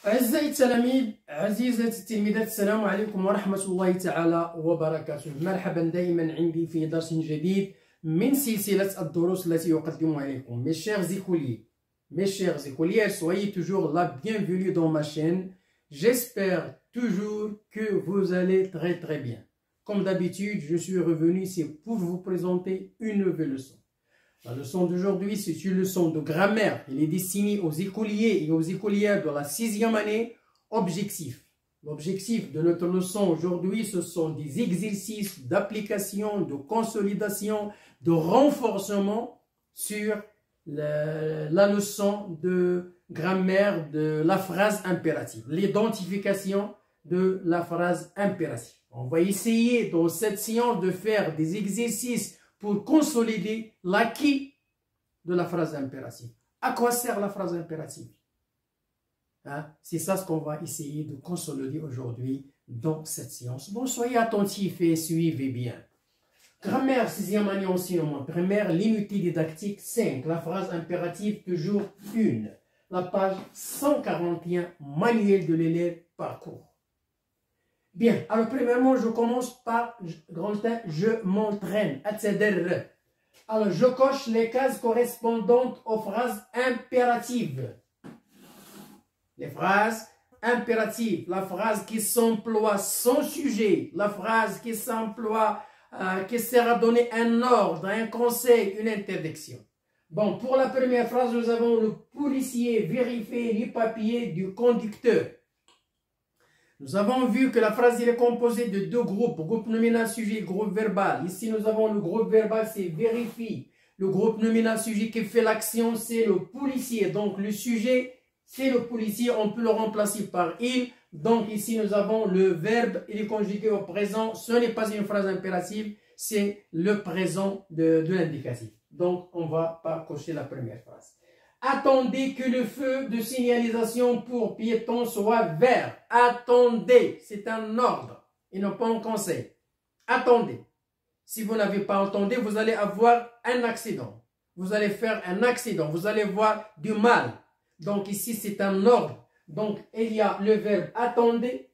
أعزائي التلاميذ، عزيزاتي التلميذات، السلام عليكم ورحمة الله تعالى وبركاته. مرحبا دائما عندي في درس جديد من سلسلة الدروس التي يقدمها إليكم. Mes chers écoliers, soyez toujours la bienvenue dans ma chaîne. J'espère toujours que vous allez très bien. Comme d'habitude, je suis revenu ici pour vous présenter une nouvelle leçon. La leçon d'aujourd'hui, c'est une leçon de grammaire. Elle est destinée aux écoliers et aux écolières de la 6e année. Objectif. L'objectif de notre leçon aujourd'hui, ce sont des exercices d'application, de consolidation, de renforcement sur la leçon de grammaire de la phrase impérative, l'identification de la phrase impérative. On va essayer dans cette séance de faire des exercices pour consolider l'acquis de la phrase impérative. À quoi sert la phrase impérative? C'est ça ce qu'on va essayer de consolider aujourd'hui dans cette séance. Bon, soyez attentifs et suivez bien. Grammaire 6e année enseignement primaire, l'unité didactique 5, la phrase impérative toujours 1. La page 141, manuel de l'élève parcours. Bien, alors premièrement, je commence par grand 1, je m'entraîne. Alors, je coche les cases correspondantes aux phrases impératives. Les phrases impératives, la phrase qui s'emploie sans sujet, la phrase qui s'emploie, qui sert à donner un ordre, un conseil, une interdiction. Bon, pour la première phrase, nous avons le policier vérifie les papiers du conducteur. Nous avons vu que la phrase est composée de deux groupes, groupe nominal sujet, groupe verbal. Ici, nous avons le groupe verbal, c'est vérifie. Le groupe nominal sujet qui fait l'action, c'est le policier. Donc, le sujet, c'est le policier. On peut le remplacer par il. Donc, ici, nous avons le verbe, il est conjugué au présent. Ce n'est pas une phrase impérative, c'est le présent de l'indicatif. Donc, on ne va pas cocher la première phrase. Attendez que le feu de signalisation pour piétons soit vert. Attendez, c'est un ordre et non pas un conseil. Attendez. Si vous n'avez pas entendu, vous allez avoir un accident. Vous allez faire un accident. Vous allez voir du mal. Donc ici, c'est un ordre. Donc il y a le verbe attendez.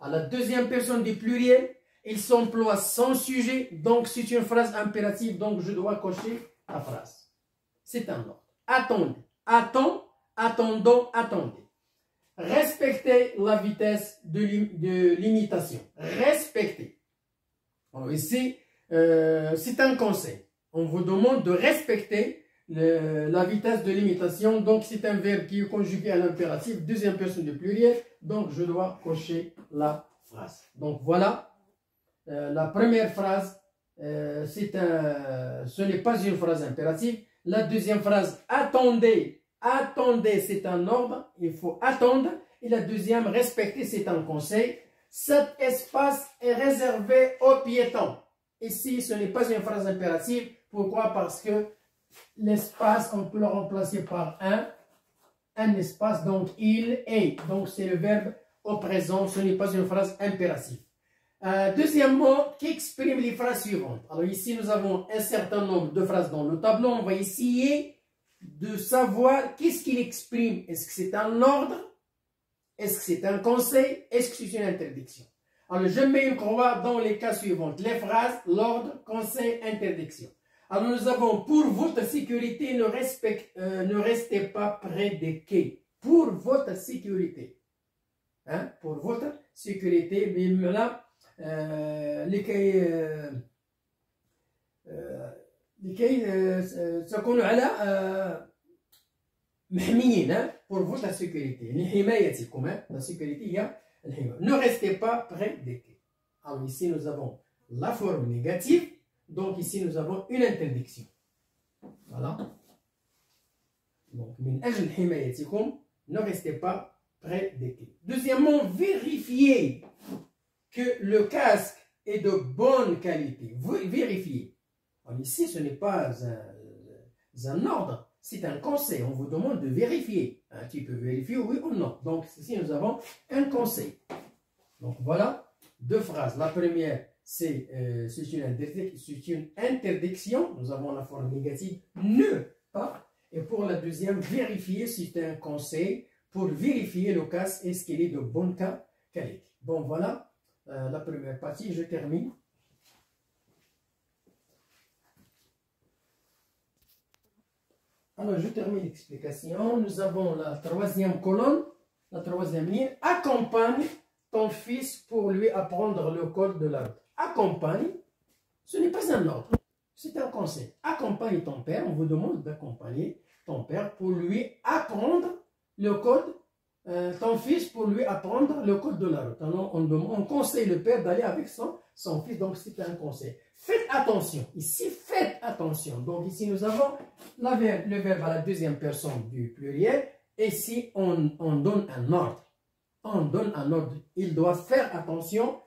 À la deuxième personne du pluriel, il s'emploie sans sujet. Donc c'est une phrase impérative. Donc je dois cocher la phrase. C'est un ordre. Attendez. Attends, attendons, attendez. Respectez la vitesse de l'imitation. Respectez. Alors ici, c'est un conseil. On vous demande de respecter la vitesse de l'imitation. Donc, c'est un verbe qui est conjugué à l'impératif, deuxième personne du pluriel. Donc, je dois cocher la phrase. Donc, voilà. La première phrase, ce n'est pas une phrase impérative. La deuxième phrase, attendez. Attendez, c'est un ordre. Il faut attendre. Et la deuxième, respecter, c'est un conseil. Cet espace est réservé aux piétons. Ici, ce n'est pas une phrase impérative. Pourquoi? Parce que l'espace, on peut le remplacer par un espace. Donc, il est. Donc, c'est le verbe au présent. Ce n'est pas une phrase impérative. Deuxième mot qui exprime les phrases suivantes. Alors ici, nous avons un certain nombre de phrases dans le tableau. On va essayer de savoir qu'est-ce qu'il exprime. Est-ce que c'est un ordre? Est-ce que c'est un conseil? Est-ce que c'est une interdiction? Alors, je mets une croix dans les cas suivants. Les phrases, l'ordre, conseil, interdiction. Alors, nous avons pour votre sécurité, ne restez pas près des quais. Pour votre sécurité. Pour votre sécurité. Mais là, لكي تكونوا على محميين pour votre sécurité. لحمايتكم. La sécurité هي الحماية. Ne restez pas près des quais. Alors ici nous avons la forme négative. Donc ici nous avons une interdiction. Voilà. Donc من أجل حمايتكم, ne restez pas près des quais. Deuxièmement, vérifiez que le casque est de bonne qualité. Vérifiez. Alors ici, ce n'est pas un ordre, c'est un conseil. On vous demande de vérifier. Tu peux vérifier oui ou non. Donc ici, nous avons un conseil. Donc voilà, deux phrases. La première, c'est une interdiction. Nous avons la forme négative, ne pas. Et pour la deuxième, vérifier, c'est un conseil pour vérifier le casque est-ce qu'il est de bonne qualité. Bon, voilà la première partie, je termine. Alors, je termine l'explication. Nous avons la troisième colonne, la troisième ligne. Accompagne ton fils pour lui apprendre le code de la route. Accompagne, ce n'est pas un ordre, c'est un conseil. Accompagne ton père, on vous demande d'accompagner ton père pour lui apprendre le code, ton fils pour lui apprendre le code de la route. Alors, on conseille le père d'aller avec son fils, donc c'est un conseil. Faites attention, ici faites attention. Donc ici nous avons le verbe à la deuxième personne du pluriel. Et si on donne un ordre, il doit faire attention.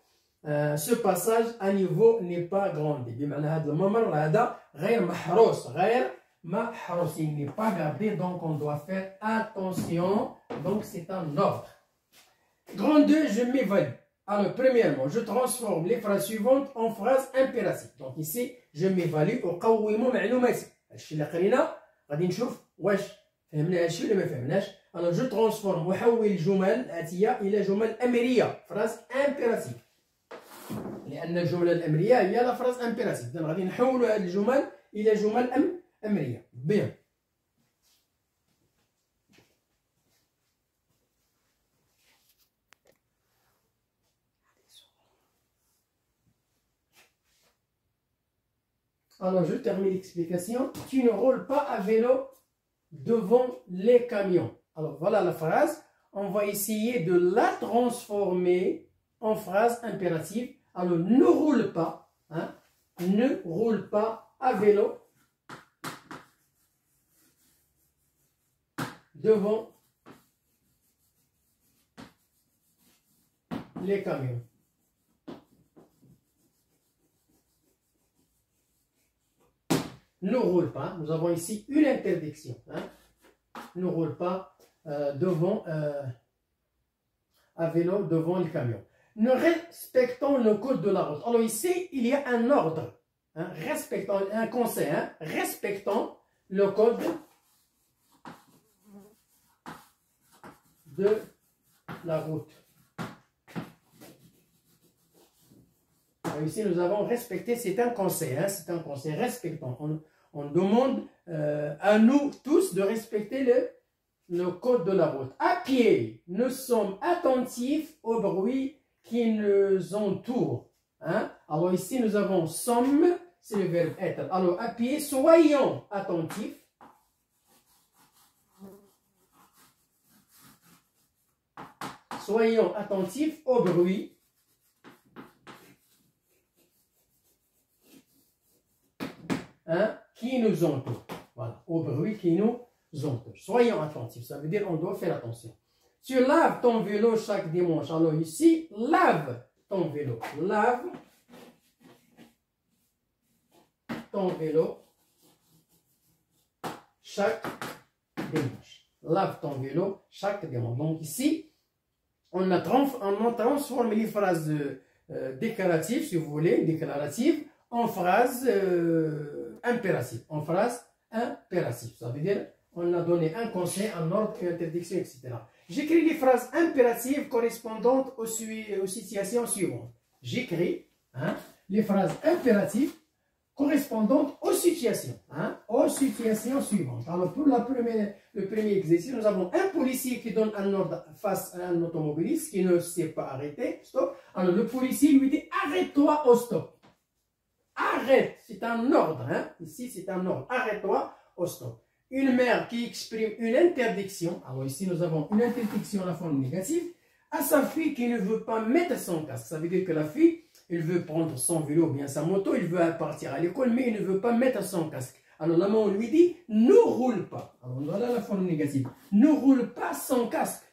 Ce passage à niveau n'est pas grandi. Il n'est pas gardé, donc on doit faire attention. Donc c'est un ordre. Grand 2, je m'évalue. Alors, premièrement, je transforme les phrases suivantes en phrases impératives. Donc ici, je m'évalue أقوم معلوماتي. الشيء اللي قرينا غادي نشوف واش فهمنا هادشي ولا ما فهمناش. Alors, je transforme أحول الجمل الآتية إلى جمل أمرية. Phrase impérative. لأن الجملة الأمرية هي لا phrase impérative. إذن غادي نحولوا هذه الجمل إلى جمل أمرية. Bien. Alors, je termine l'explication. Tu ne roules pas à vélo devant les camions. Alors, voilà la phrase. On va essayer de la transformer en phrase impérative. Alors, ne roule pas, hein, ne roule pas à vélo devant les camions. Ne roule pas, nous avons ici une interdiction. Hein? Ne roule pas devant, à vélo devant le camion. Nous respectons le code de la route. Alors ici, il y a un ordre. Hein? Respectons, un conseil. Hein? Respectons le code de la route. Alors ici, nous avons respecté, c'est un conseil. Hein? C'est un conseil. Respectons. On demande à nous tous de respecter le code de la route. À pied, nous sommes attentifs au bruit qui nous entoure. Hein? Alors ici, nous avons sommes, c'est le verbe être. Alors à pied, soyons attentifs. Soyons attentifs au bruit qui nous entoure. Voilà, au bruit qui nous entoure. Soyons attentifs, ça veut dire on doit faire attention. Tu laves ton vélo chaque dimanche. Alors ici, lave ton vélo. Lave ton vélo chaque dimanche. Lave ton vélo chaque dimanche. Donc ici, on a transformé les phrases déclaratives, si vous voulez, déclaratives, en phrases impératives. En phrases impératives. Ça veut dire, on a donné un conseil, un ordre, une interdiction, etc. J'écris les phrases impératives correspondantes aux situations suivantes. J'écris les phrases impératives correspondantes aux situations. Aux situations suivantes. Alors, pour le premier exercice, nous avons un policier qui donne un ordre face à un automobiliste qui ne s'est pas arrêté. Stop. Alors, le policier lui dit « Arrête-toi au stop ». Arrête, c'est un ordre. Ici, c'est un ordre. Arrête-toi au stop. Une mère qui exprime une interdiction. Alors ici, nous avons une interdiction à la forme négative à sa fille qui ne veut pas mettre son casque. Ça veut dire que la fille, elle veut prendre son vélo ou bien sa moto, elle veut partir à l'école, mais elle ne veut pas mettre son casque. Alors la maman lui dit, ne roule pas. Alors voilà la forme négative. Ne roule pas sans casque.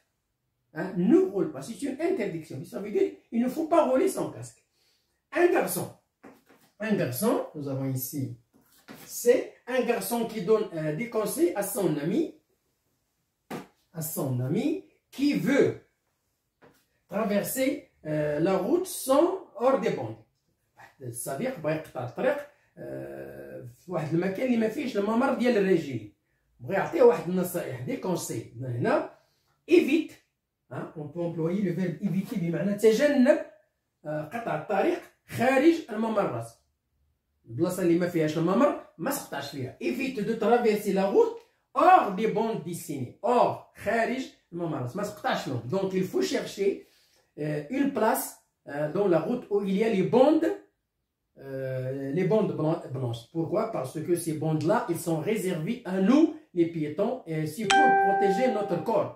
Ne roule pas. C'est une interdiction. Ça veut dire, il ne faut pas rouler sans casque. Un garçon. Un garçon, nous avons ici, c'est un garçon qui donne des conseils à son ami qui veut traverser la route sans hors des bandes. الصديق بغى يقطع الطريق في واحد المكان اللي ما فيهش الممر ديال الرجلي، بغى يعطيه واحد النصائح دي كونسي. هنا évite. On peut employer le verbe éviter بمعنى تجنب قطع الطريق خارج الممرات. البلاصه اللي ما فيهاش الممر ما تقطعش فيها. évite de traverser la route hors des bandes dessinées. hors خارج الممرات ما تقطعش فيهم. Donc il faut chercher une place dans la route où il y a les bandes blanches. Pourquoi? Parce que ces bandes-là, ils sont réservées à nous, les piétons, et aussi pour protéger notre corps,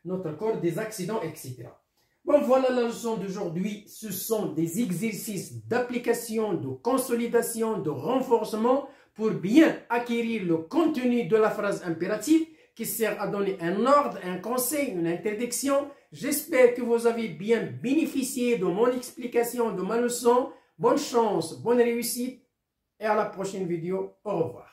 notre corps des accidents, etc. Bon, voilà la leçon d'aujourd'hui. Ce sont des exercices d'application, de consolidation, de renforcement pour bien acquérir le contenu de la phrase impérative qui sert à donner un ordre, un conseil, une interdiction. J'espère que vous avez bien bénéficié de mon explication, de ma leçon. Bonne chance, bonne réussite et à la prochaine vidéo. Au revoir.